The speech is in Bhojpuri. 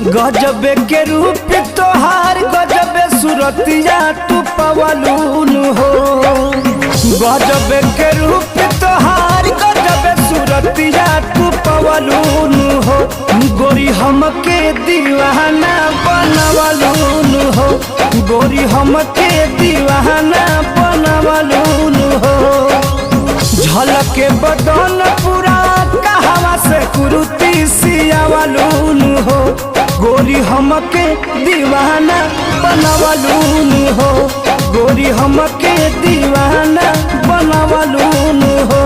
गजबे के रूप तोहार गजबे सूरतिया तू पवलून हो। गजबे के रूप तोहार गजबे सूरतिया तू पवलून हो। गोरी हमके दीवाना बनवलून हो। गोरी हमके दीवाना बनवलून हो। झलके बदन पूरा कहवा से कुरुती सियावलून हो। गोरी हमके दीवाना बनवलून हो। गोरी हमके दीवाना बनवलून हो।